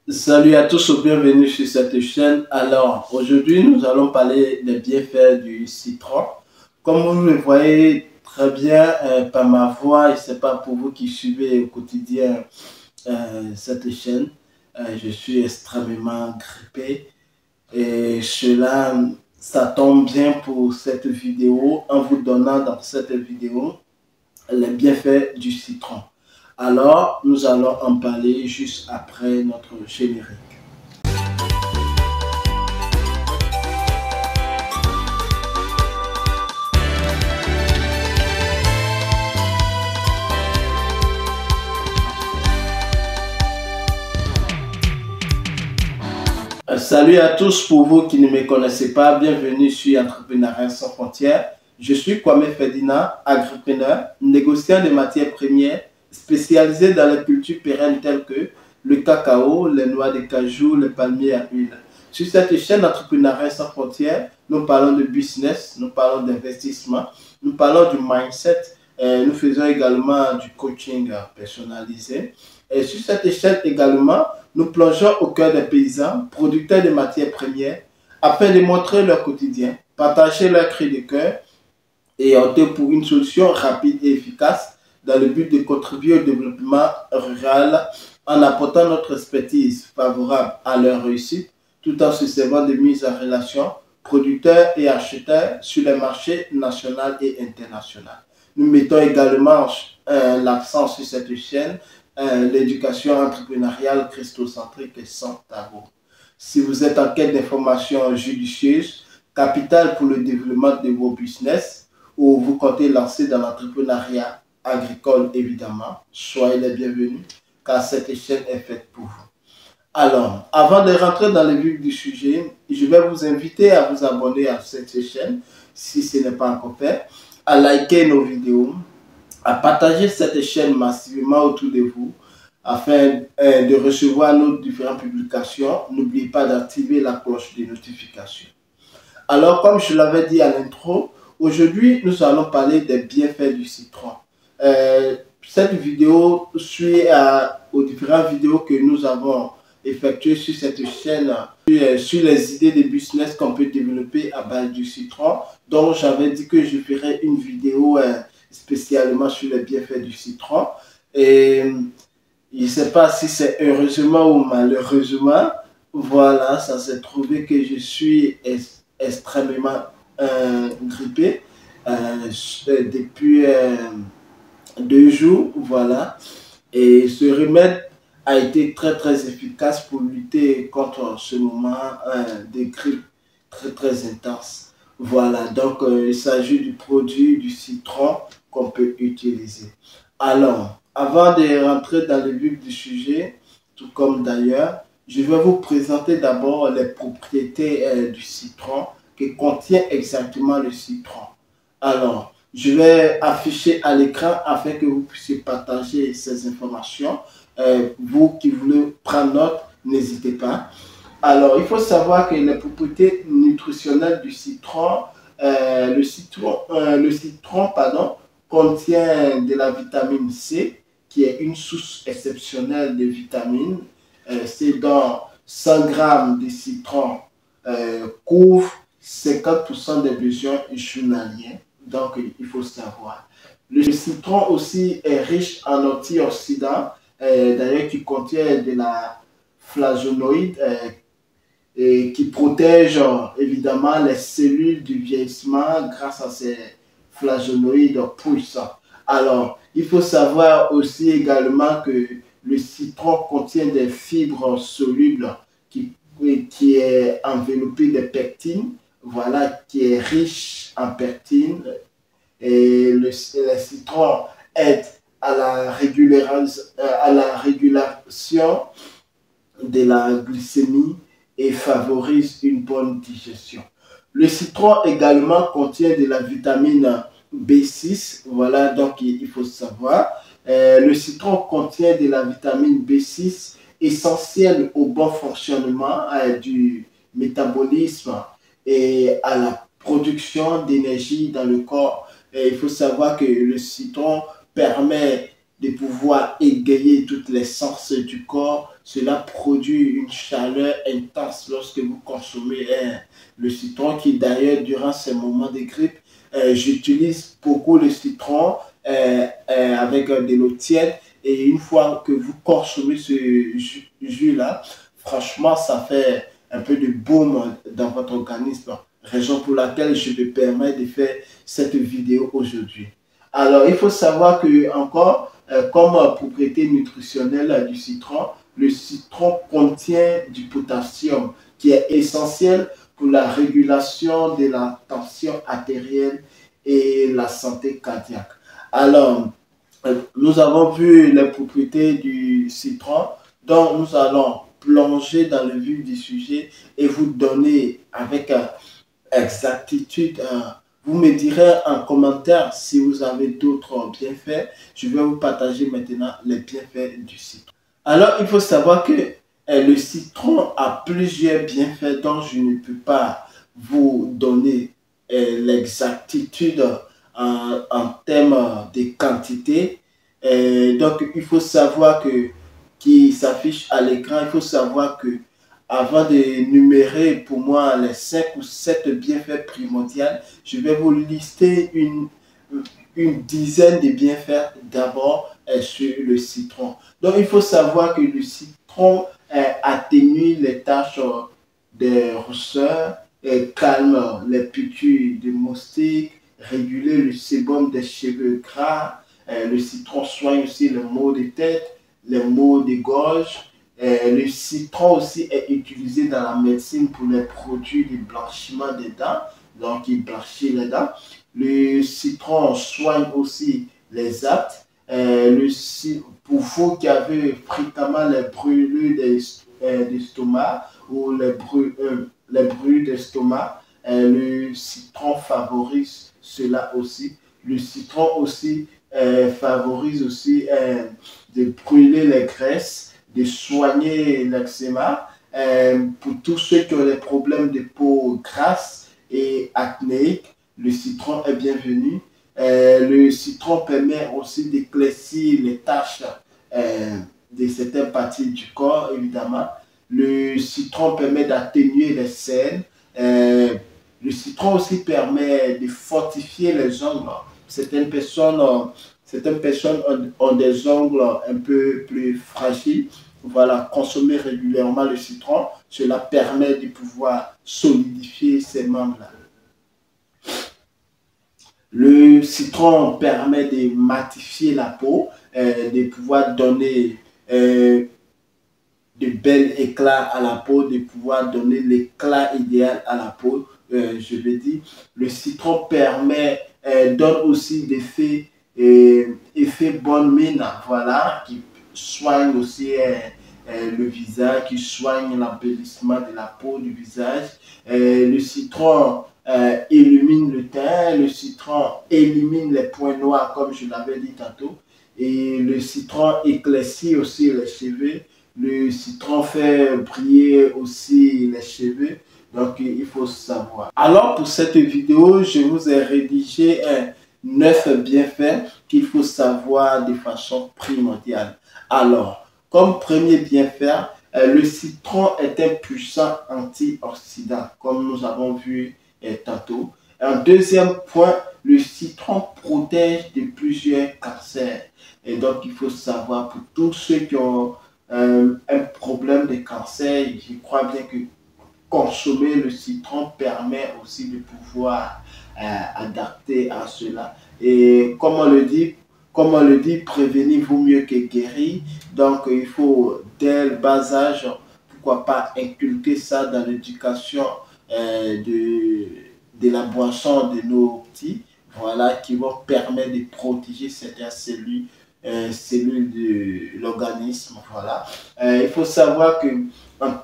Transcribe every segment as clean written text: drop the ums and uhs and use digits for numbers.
Salut à tous, bienvenue sur cette chaîne. Alors, aujourd'hui, nous allons parler des bienfaits du citron. Comme vous le voyez très bien par ma voix, et c'est pas pour vous qui suivez au quotidien cette chaîne, je suis extrêmement grippé et cela, ça tombe bien pour cette vidéo en vous donnant dans cette vidéo les bienfaits du citron. Alors, nous allons en parler juste après notre générique. Salut à tous, pour vous qui ne me connaissez pas, bienvenue sur Entrepreneuriat sans frontières. Je suis Kwame Ferdinand, agripreneur, négociant des matières premières, spécialisé dans les cultures pérennes telles que le cacao, les noix de cajou, les palmiers à huile. Sur cette chaîne Entrepreneuriat sans frontières, nous parlons de business, nous parlons d'investissement, nous parlons du mindset, nous faisons également du coaching personnalisé. Et sur cette chaîne également, nous plongeons au cœur des paysans, producteurs de matières premières, afin de montrer leur quotidien, partager leurs cris de cœur et opter pour une solution rapide et efficace dans le but de contribuer au développement rural en apportant notre expertise favorable à leur réussite, tout en se servant de mise en relation producteurs et acheteurs sur les marchés nationaux et internationaux. Nous mettons également l'accent sur cette chaîne l'éducation entrepreneuriale christocentrique et sans tabou. Si vous êtes en quête d'informations judicieuses, capitales pour le développement de vos business, ou vous comptez lancer dans l'entrepreneuriat agricole évidemment, soyez les bienvenus car cette chaîne est faite pour vous. Alors, avant de rentrer dans le vif du sujet, je vais vous inviter à vous abonner à cette chaîne si ce n'est pas encore fait, à liker nos vidéos, à partager cette chaîne massivement autour de vous afin de recevoir nos différentes publications. N'oubliez pas d'activer la cloche de notification. Alors, comme je l'avais dit à l'intro, aujourd'hui, nous allons parler des bienfaits du citron. Cette vidéo suit aux différentes vidéos que nous avons effectuées sur cette chaîne sur les idées de business qu'on peut développer à base du citron. Donc, j'avais dit que je ferais une vidéo spécialement sur les bienfaits du citron. Et je ne sais pas si c'est heureusement ou malheureusement, voilà, ça s'est trouvé que je suis extrêmement grippé depuis 2 jours, voilà. Et ce remède a été très efficace pour lutter contre ce moment de grippe très intense. Voilà, donc il s'agit du produit du citron qu'on peut utiliser. Alors, avant de rentrer dans le vif du sujet, tout comme d'ailleurs, je vais vous présenter d'abord les propriétés du citron que contient exactement le citron. Alors, je vais afficher à l'écran afin que vous puissiez partager ces informations. Vous qui voulez prendre note, n'hésitez pas. Alors, il faut savoir que les propriétés nutritionnelles du citron, le citron contient de la vitamine C, qui est une source exceptionnelle de vitamines. C'est dans 100 grammes de citron couvre 50% des besoins journaliers. Donc, il faut savoir. Le citron aussi est riche en antioxydants, d'ailleurs qui contient de la flavonoïde et qui protège évidemment les cellules du vieillissement grâce à ces flavonoïdes puissants. Alors, il faut savoir aussi également que le citron contient des fibres solubles qui est enveloppé de pectine, voilà, qui est riche en pectine. Et le citron aide à la régulation de la glycémie et favorise une bonne digestion. Le citron également contient de la vitamine B6, voilà, donc il faut savoir. Le citron contient de la vitamine B6 essentielle au bon fonctionnement du métabolisme et à la production d'énergie dans le corps. Et il faut savoir que le citron permet de pouvoir égayer toutes les sens du corps. Cela produit une chaleur intense lorsque vous consommez le citron, qui d'ailleurs, durant ces moments de grippe, j'utilise beaucoup le citron avec de l'eau tiède. Et une fois que vous consommez ce jus-là, franchement, ça fait un peu de baume dans votre organisme. Raison pour laquelle je me permets de faire cette vidéo aujourd'hui. Alors, il faut savoir que, encore, comme propriété nutritionnelle du citron, le citron contient du potassium qui est essentiel pour la régulation de la tension artérielle et la santé cardiaque. Alors, nous avons vu les propriétés du citron, donc nous allons plonger dans le vif du sujet et vous donner avec exactitude. Vous me direz en commentaire si vous avez d'autres bienfaits. Je vais vous partager maintenant les bienfaits du citron. Alors, il faut savoir que le citron a plusieurs bienfaits dont je ne peux pas vous donner l'exactitude en termes de quantité. Donc, il faut savoir que, qui s'affiche à l'écran, il faut savoir que avant de numérer pour moi les 5 ou 7 bienfaits primordiaux, je vais vous lister une dizaine de bienfaits d'abord sur le citron. Donc, il faut savoir que le citron atténue les taches de rousseur, calme les piqûres de moustiques, réguler le sébum des cheveux gras. Le citron soigne aussi les maux de tête, les maux de gorge. Le citron aussi est utilisé dans la médecine pour les produits de blanchiment des dents, donc il blanchit les dents. Le citron soigne aussi les actes. Pour vous qui avez fréquemment les brûlures d'estomac ou les brûlures d'estomac, le citron favorise cela aussi. Le citron aussi favorise aussi de brûler les graisses, de soigner l'eczéma. Pour tous ceux qui ont des problèmes de peau grasse et acnéique, le citron est bienvenu. Le citron permet aussi d'éclaircir les taches de certaines parties du corps, évidemment. Le citron permet d'atténuer les cernes. Le citron aussi permet de fortifier les ongles. Certaines personnes ont des ongles un peu plus fragiles. Voilà, consommer régulièrement le citron, cela permet de pouvoir solidifier ces membres-là. Le citron permet de matifier la peau, de pouvoir donner de bels éclats à la peau, de pouvoir donner l'éclat idéal à la peau. Je veux dire, le citron donne aussi des effets bonne mine, voilà, qui soigne aussi le visage, qui soigne l'embellissement de la peau du visage. Le citron illumine le teint, le citron élimine les points noirs, comme je l'avais dit tantôt. Et le citron éclaircit aussi les cheveux. Le citron fait briller aussi les cheveux. Donc, il faut savoir. Alors, pour cette vidéo, je vous ai rédigé 9 bienfaits qu'il faut savoir de façon primordiale. Alors, comme premier bienfait, le citron est un puissant antioxydant, comme nous avons vu tantôt. Un deuxième point, le citron protège de plusieurs cancers. Et donc, il faut savoir, pour tous ceux qui ont un problème de cancer, je crois bien que consommer le citron permet aussi de pouvoir adapter à cela. Et comme on le dit, prévenir vaut mieux que guérir. Donc, il faut, dès le bas âge, pourquoi pas inculquer ça dans l'éducation de la boisson de nos petits, voilà, qui vont permettre de protéger certaines cellules de l'organisme. Voilà. Il faut savoir qu'un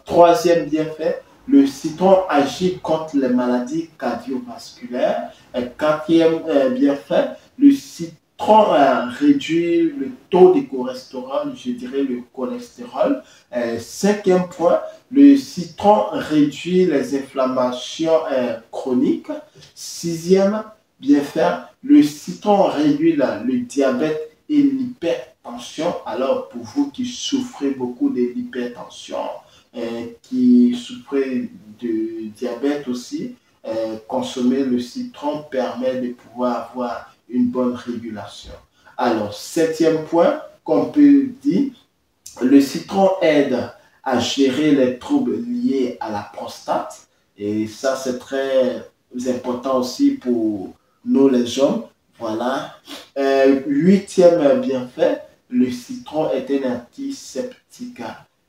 troisième bienfait, le citron agit contre les maladies cardiovasculaires. Quatrième bienfait, le citron réduit le taux de cholestérol, je dirais le cholestérol. Cinquième point, le citron réduit les inflammations chroniques. Sixième bienfait, le citron réduit le diabète et tension. Alors, pour vous qui souffrez beaucoup de l'hypertension, qui souffrez de diabète aussi, consommer le citron permet de pouvoir avoir une bonne régulation. Alors, septième point qu'on peut dire, le citron aide à gérer les troubles liés à la prostate. Et ça, c'est très important aussi pour nous les hommes. Voilà. Huitième bienfait, le citron est un antiseptique.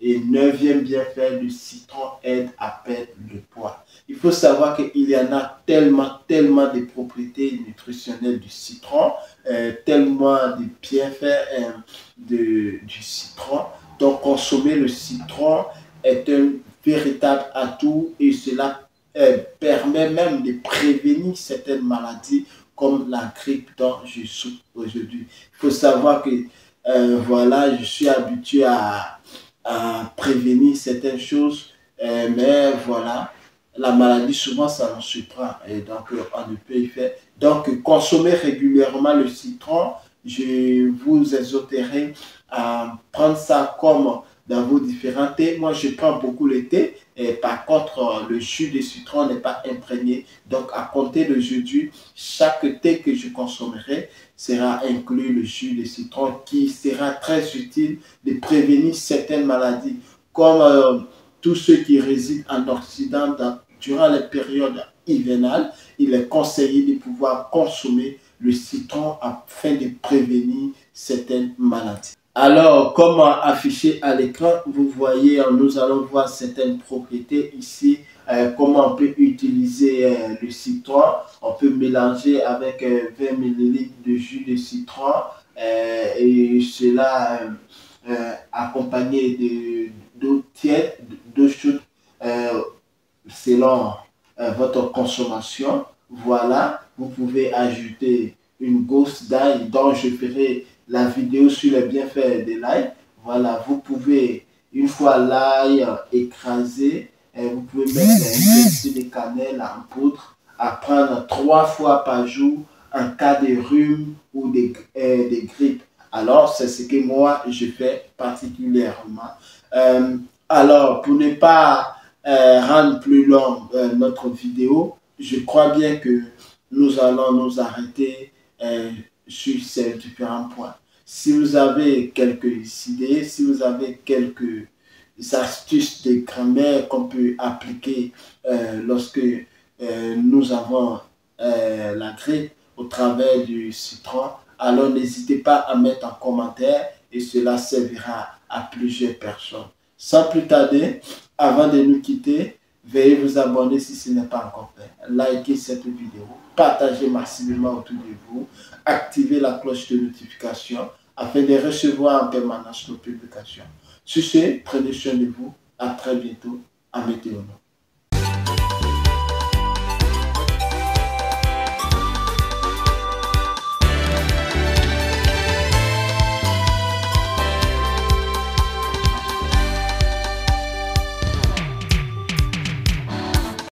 Et neuvième bienfait, le citron aide à perdre le poids. Il faut savoir qu'il y en a tellement de propriétés nutritionnelles du citron, tellement de bienfaits du citron. Donc, consommer le citron est un véritable atout et cela permet même de prévenir certaines maladies comme la grippe dont je souffre aujourd'hui. Il faut savoir que voilà, je suis habitué à prévenir certaines choses, mais voilà, la maladie souvent ça nous surprend et donc on ne peut y faire. Donc, consommer régulièrement le citron, je vous exhorterai à prendre ça comme dans vos différents thés. Moi, je prends beaucoup le thé. Et par contre, le jus de citron n'est pas imprégné. Donc, à compter d'aujourd'hui, chaque thé que je consommerai sera inclus le jus de citron qui sera très utile de prévenir certaines maladies comme tous ceux qui résident en Occident durant les périodes hivernales. Il est conseillé de pouvoir consommer le citron afin de prévenir certaines maladies. Alors, comme affiché à l'écran, vous voyez, nous allons voir certaines propriétés ici, comment on peut utiliser le citron. On peut mélanger avec 20 ml de jus de citron et cela accompagné d'eau tiède, d'eau chaude selon votre consommation. Voilà, vous pouvez ajouter une gousse d'ail dont je ferai la vidéo sur les bienfaits de l'ail. Voilà, vous pouvez, une fois l'ail écrasé, vous pouvez mettre un peu de cannelle en poudre à prendre 3 fois par jour en cas de rhume ou de grippe. Alors, c'est ce que moi, je fais particulièrement. Alors, pour ne pas rendre plus long notre vidéo, je crois bien que nous allons nous arrêter sur ces différents points. Si vous avez quelques idées, si vous avez quelques astuces de grammaire qu'on peut appliquer lorsque nous avons la grippe au travers du citron, alors n'hésitez pas à mettre en commentaire et cela servira à plusieurs personnes. Sans plus tarder, avant de nous quitter, veuillez vous abonner si ce n'est pas encore fait. Likez cette vidéo, partagez massivement autour de vous, activez la cloche de notification afin de recevoir en permanence nos publications. Sur ce, prenez soin de vous. À très bientôt. À météo.